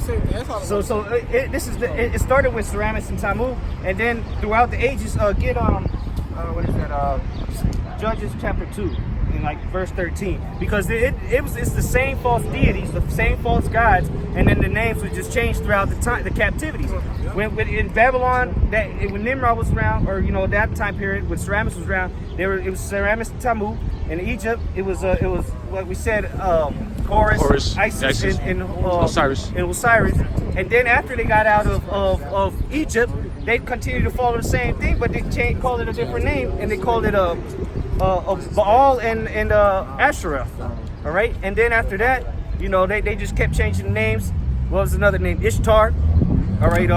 same thing. That's all. It started with Semiramis and Tammuz, and then throughout the ages, what is that? Judges chapter 2. In like verse 13, because it's the same false deities, the same false gods, and then the names would just change throughout the captivities. When in Babylon, when Nimrod was around, or that time period when Semiramis was around, it was Semiramis and Tammuz. In Egypt, it was like we said, Horus, Isis, and Osiris. And then after they got out of Egypt, they continued to follow the same thing, but they called it a different name, and they called it Baal and Asherah. All right, and then after that, they just kept changing the names. What was another name? Ishtar. All right.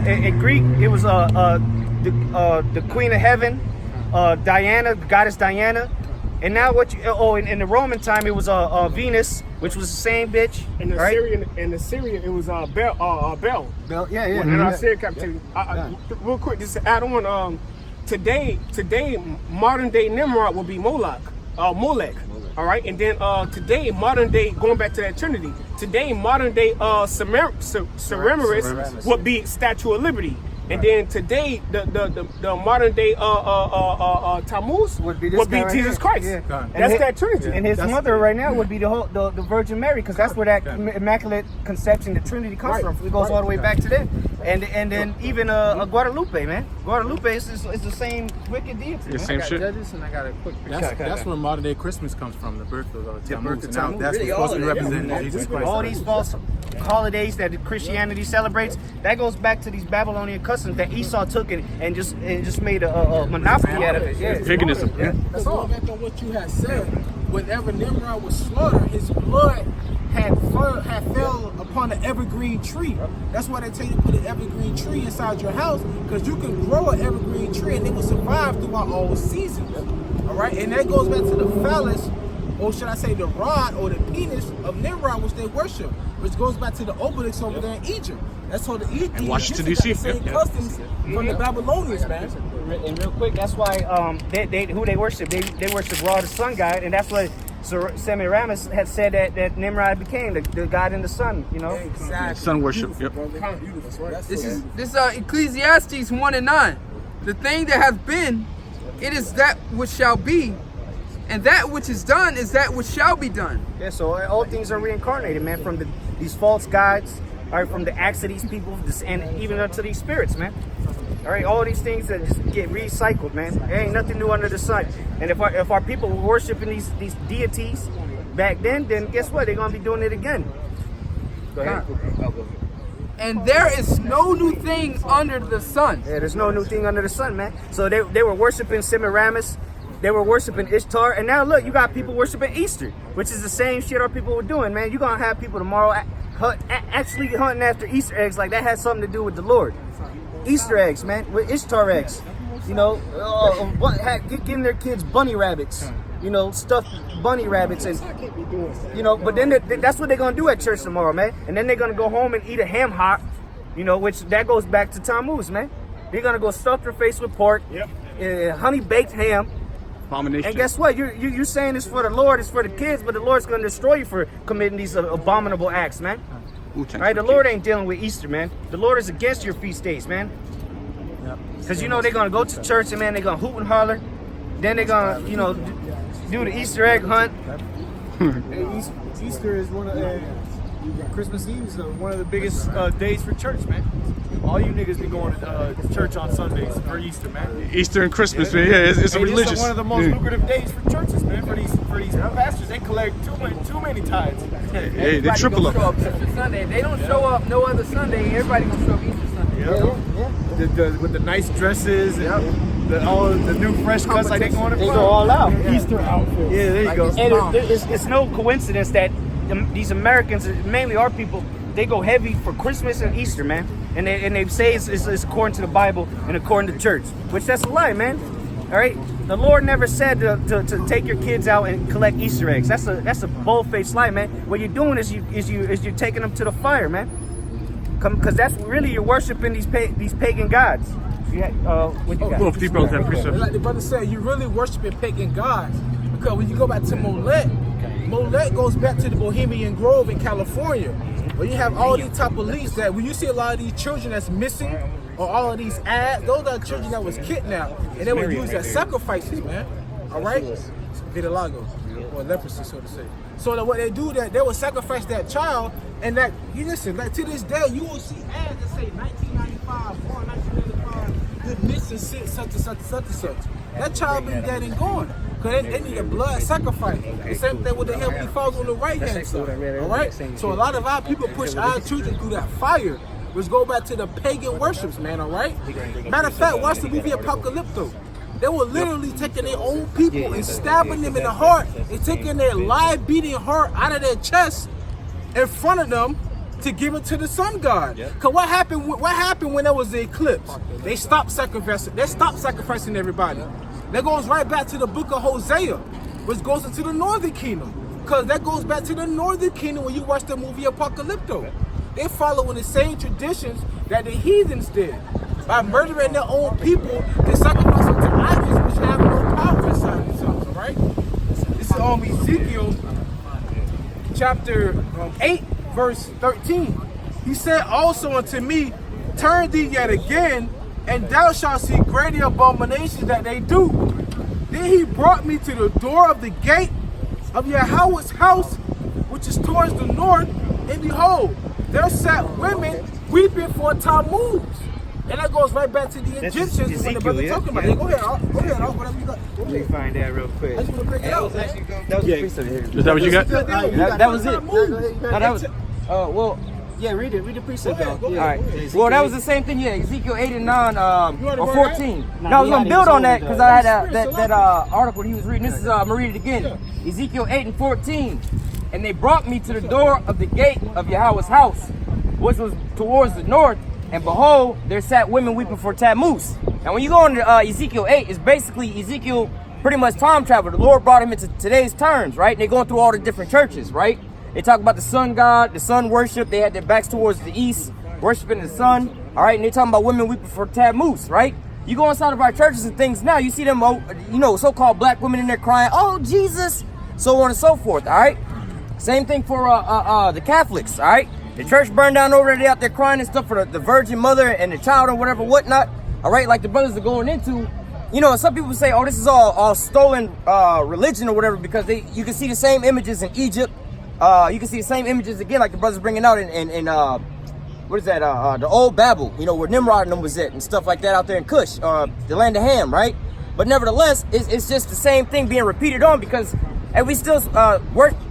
In Greek, it was the Queen of Heaven, Diana, goddess Diana. And now in the Roman time, it was Venus, which was the same bitch. In the Syrian, it was Bel. Bel, yeah. And I said captivity. Real quick, just to add on. Today, modern day Nimrod will be Molech. All right, and then today, modern day, going back to that Trinity. Today, modern day Semiramis would be Statue of Liberty. And then today, the modern day Tammuz would be Jesus Christ. Yeah. That's that Trinity. And his mother right now would be the Virgin Mary, because that's where that immaculate conception, the Trinity comes from. It goes all the way back to them. And then even Guadalupe, man. Guadalupe is the same wicked deity. The same shit. Judges, and I got a quick picture. That's where modern day Christmas comes from, the birth of Tammuz. Now that's really supposed to be representing Jesus Christ. All these false holidays that Christianity celebrates, that goes back to these Babylonian customs that Esau took and just made a monopoly out of it. Yeah. Paganism. Yeah. That's all. Back on what you had said, whenever Nimrod was slaughtered, his blood had fell upon an evergreen tree. That's why they tell you to put an evergreen tree inside your house, because you can grow an evergreen tree and it will survive throughout all seasons. All right, and that goes back to the phallus, or should I say the rod or the penis of Nimrod, which they worship, which goes back to the obelisk over there in Egypt. That's how the Egyptians Washington, got the D.C. same customs from the Babylonians, man. And real quick, that's why who they worship. They worship Ra, the sun god, and that's what Semiramis had said that Nimrod became the god in the sun. Exactly. Sun worship. Yep. This is Ecclesiastes 1:9. The thing that has been, it is that which shall be, and that which is done is that which shall be done. Yeah, so all things are reincarnated, man, from these false gods, or from the acts of these people, and even up to these spirits, man. All right, all these things that just get recycled, man. There ain't nothing new under the sun. And if our people were worshiping these deities back then guess what? They're gonna be doing it again. Go ahead. And there is no new thing under the sun. Yeah, there's no new thing under the sun, man. So they were worshiping Semiramis, they were worshiping Ishtar, and now look, you got people worshiping Easter, which is the same shit our people were doing, man. You're gonna have people tomorrow actually hunting after Easter eggs like that has something to do with the Lord. Easter eggs, man, with Ishtar eggs. Getting their kids bunny rabbits, stuffed bunny rabbits, and but then that's what they're gonna do at church tomorrow, man. And then they're gonna go home and eat a ham hock, which that goes back to Tammuz, man. They're gonna go stuff their face with pork, honey baked ham. Abomination. And guess what? You're saying it's for the Lord, it's for the kids, but the Lord's gonna destroy you for committing these abominable acts, man. Right? The Lord ain't dealing with Easter, man. The Lord is against your feast days, man. Because they're gonna go to church and, man, they're gonna hoot and holler. Then they're gonna, do the Easter egg hunt. Easter is Christmas Eve is one of the biggest days for church, man. All you niggas be going to church on Sundays for Easter, man. Easter and Christmas, man. Yeah, it's religious. It's one of the most lucrative days for churches, man. For these pastors, they collect too many tithes. Hey, they triple show up Easter Sunday. If they don't show up no other Sunday, everybody gonna show up Easter Sunday. Yeah. With the nice dresses and all the new fresh cuts, like they go all out. Easter outfits. Yeah, there you go. And it's no coincidence that these Americans, mainly our people, they go heavy for Christmas and Easter, man. And they say it's according to the Bible and according to church, which that's a lie, man. All right, the Lord never said to take your kids out and collect Easter eggs. That's a bold-faced lie, man. What you're doing is you're taking them to the fire, man. Because that's really you're worshiping these pagan gods. What you got? Well, deeper on that precept. Like the brother said, you're really worshiping pagan gods, because when you go back to Molech, Molech goes back to the Bohemian Grove in California, where you have all these type of leads that when you see a lot of these children that's missing, or all of these ads, those are children that was kidnapped, and they were used as sacrifices, man. All right? Vitiligo, or leprosy, so to say. So that what they do, that they will sacrifice that child, and that, you listen, like to this day, you will see ads that say 1995, born 1995, good missing, such and such and such and such. That child been dead and gone. Because they need a blood sacrifice. The same thing with the Heavenly Father on the right hand side. All right? So a lot of our people push our children through that fire, which go back to the pagan worships, man, all right? Matter of fact, watch the movie Apocalypto. They were literally taking their own people and stabbing them in the heart and taking their live beating heart out of their chest in front of them to give it to the sun god. Cause what happened when there was the eclipse? They stopped sacrificing everybody. That goes right back to the book of Hosea, which goes into the northern kingdom. Cause that goes back to the northern kingdom when you watch the movie Apocalypto. They following the same traditions that the heathens did. By murdering their own people, they sacrifice them to idols which have no power inside themselves, all right? This is Ezekiel chapter 8, verse 13. He said also unto me, turn thee yet again, and thou shalt see greater abominations that they do. Then he brought me to the door of the gate of Yahweh's house, which is towards the north, and behold, there sat women weeping for Tammuz. And that goes right back to the Egyptians when the brother talking about it. Go ahead, whatever you got. Let me find that real quick. I just want to break it out. That was a piece of it. Is that what you got? That was it. No, that was. Oh well. Yeah, read the precept though. All right. Well, that was the same thing. Yeah, Ezekiel 8 and 9 or 14. Now I was gonna build on that because I had that article he was reading. This is I'm gonna read it again. Ezekiel 8 and 14. And they brought me to the door of the gate of Yahweh's house, which was towards the north. And behold, there sat women weeping for Tammuz. Now, when you go into Ezekiel 8, it's basically Ezekiel pretty much time travel. The Lord brought him into today's terms, right? And they're going through all the different churches, right? They talk about the sun god, the sun worship. They had their backs towards the east, worshiping the sun, all right? And they're talking about women weeping for Tammuz, right? You go inside of our churches and things now, you see them, so-called black women in there crying, oh, Jesus, so on and so forth, all right? Same thing for the Catholics, all right? The church burned down over there, they out there crying and stuff for the Virgin Mother and the child or whatever, whatnot. All right, like the brothers are going into, some people say, oh, this is all stolen religion or whatever, because you can see the same images in Egypt. You can see the same images again, like the brothers bringing out in what is that? The old Babel, where Nimrod and them was at and stuff like that out there in Cush, the land of Ham, right? But nevertheless, it's just the same thing being repeated on because, and we still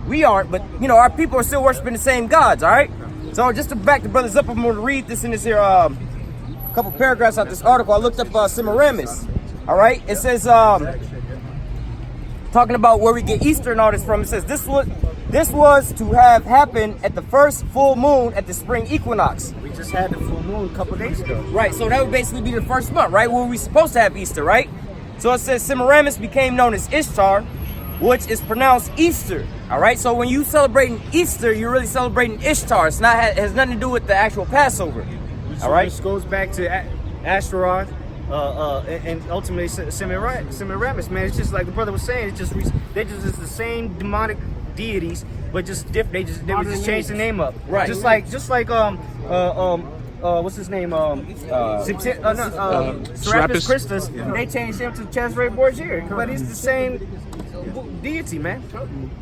we aren't, but our people are still worshiping the same gods, all right? So just to back the brothers up, I'm going to read this in this here couple paragraphs out this article. I looked up Semiramis. All right, it says talking about where we get Easter and all this from. It says this was to have happened at the first full moon at the spring equinox. We just had the full moon a couple days ago. Right, so that would basically be the first month, right? Where we supposed to have Easter, right? So it says Semiramis became known as Ishtar, which is pronounced Easter. All right, so when you celebrating Easter, you're really celebrating Ishtar. It has nothing to do with the actual Passover. All right, which goes back to Ashtaroth, and ultimately Semiramis. Man, it's just like the brother was saying. It's just it's the same demonic deities, but just different. They just changed the name up. Right. Just like what's his name? Serapis Christus. They changed him to Cesare Borgia, but it's the same deity, man.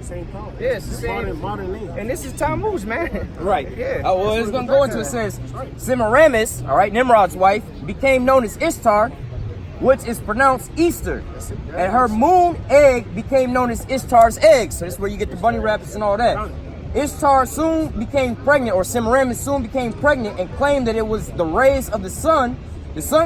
Same power. Yeah, it's the same. Modern name. And this is Tammuz, man. Right. Yeah. Oh, well, it's going to go into it. Says Semiramis, all right, Nimrod's wife, became known as Ishtar, which is pronounced Easter. And her moon egg became known as Ishtar's egg. So this is where you get the bunny rabbits and all that. Ishtar soon became pregnant, or Semiramis soon became pregnant and claimed that it was the rays of the sun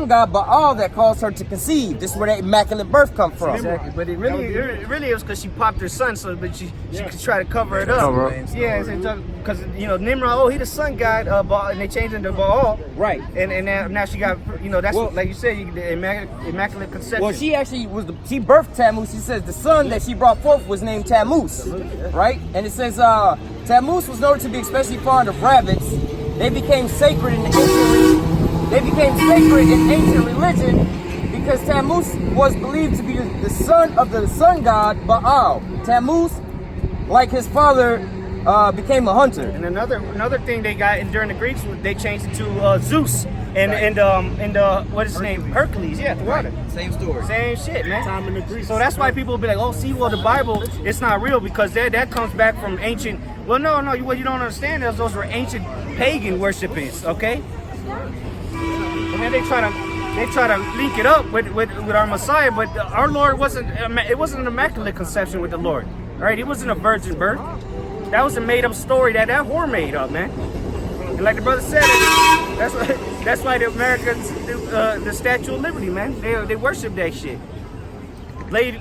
god Baal that caused her to conceive. This is where that immaculate birth comes from. Exactly, but it really was because she popped her son, but she could try to cover it up. Yeah, because Nimrod, he the sun god, Baal, and they changed him to Baal. Right. And now she got, that's like you said, the immaculate conception. Well, she actually she birthed Tammuz. She says the son that she brought forth was named Tammuz, right? And it says Tammuz was noted to be especially fond of rabbits. They became sacred in ancient religion because Tammuz was believed to be the son of the sun god Baal. Tammuz like his father became a hunter. And another thing they got, and during the Greeks, they changed it to Zeus and what is his name? Hercules. Yeah, the water. Same story. Same shit, man. So that's why people will be like, oh, see, well, the Bible, it's not real because that comes back from ancient. Well, no, what you don't understand is those were ancient pagan worshipers, okay? And then they try to link it up with our Messiah, but our Lord it wasn't an immaculate conception with the Lord, all right? It wasn't a virgin birth. That was a made-up story that whore made up, man. And like the brother said, that's why the Americans do the Statue of Liberty, man. They worship that shit. Lady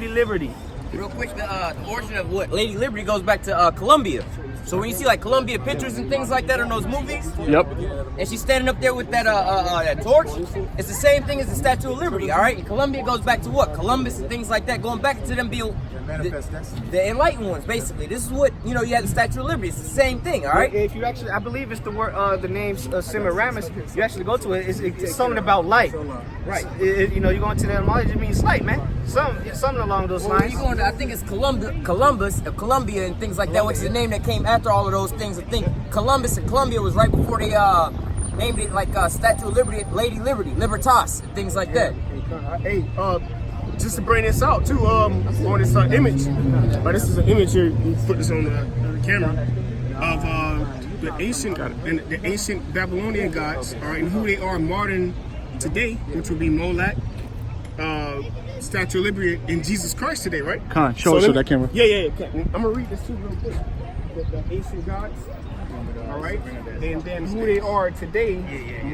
Liberty. Real quick, the origin of what Lady Liberty goes back to Columbia. So when you see like Columbia pictures and things like that in those movies, Yep. and she's standing up there with that torch, it's the same thing as the Statue of Liberty, all right? And Columbia goes back to what? Columbus and things like that, going back to them being the enlightened ones, basically. This is what, you had the Statue of Liberty. It's the same thing, all right? If you actually, I believe it's the word, the name Semiramis. You actually go to it. It's something about light, right? You go into that knowledge. It means light, man. Something along those lines. You going to, I think it's Columbia and things like that, which is the name that came after all of those things. I think Columbus and Columbia was right before they named it like Statue of Liberty, Lady Liberty, Libertas, and things like that. Hey, just to bring this out too, on this image. This is an image here. You put this on the camera of the ancient Babylonian gods, all right, and who they are modern today, which would be Molech, Statue of Liberty, and Jesus Christ today, right? Show that camera. Yeah. I'm gonna read this too real quick. The ancient gods, all right, and then who they are today,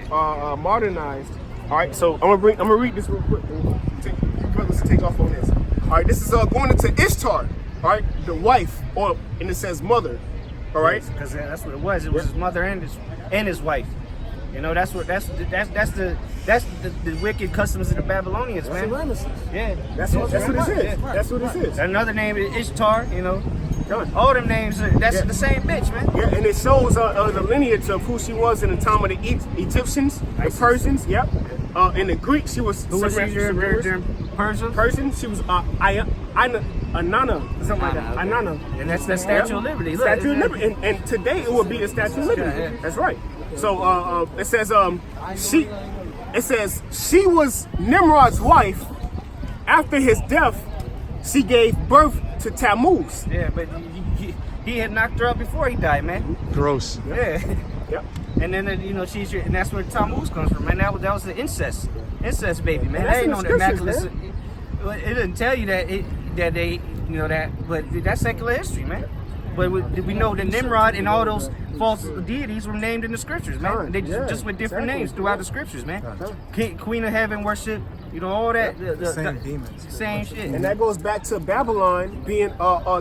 modernized. All right, so I'm gonna read this real quick. Brothers, take off on this. All right, this is going into Ishtar. All right, the wife, and it says mother. All right, because that's what it was. It was his mother and his wife. That's the wicked customs of the Babylonians, man. Yeah, that's what it is. Yeah. That's what it is. Another name is Ishtar. All them names. That's the same bitch, man. Yeah, and it shows the lineage of who she was in the time of the Egyptians, the Persians. Yep. In the Greek, she was. Who was she during Persia? Persian. She was Anana, something like that. Anana. And that's the Statue of Liberty. Look, Statue of Liberty. And today it would be the Statue of Liberty. Yeah. That's right. So it says she was Nimrod's wife. After his death, she gave birth to Tammuz. Yeah, but he had knocked her up before he died, man. Gross. Yeah. Yep. And then and that's where Tammuz comes from, man. That was the incest baby, man. That ain't no immaculate. It didn't tell you that they but that's secular history, man. But we know that Nimrod and all those false deities were named in the scriptures, man. They just with different names throughout the scriptures, man. Queen of Heaven worship, all that. Same demons. Same shit. And that goes back to Babylon being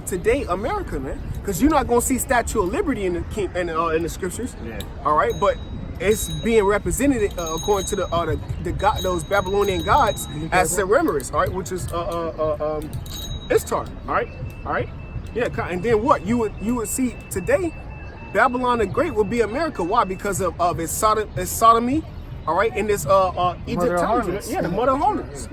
today America, man. Because you're not gonna see Statue of Liberty in the scriptures. Yeah. All right, but it's being represented according to those Babylonian gods as Semiramis, all right, which is Ishtar, all right. Yeah, and then what you would see today, Babylon the Great would be America. Why? Because of its sodomy, all right, and this Egypt. Mother of harlots. Yeah, the mother of harlots.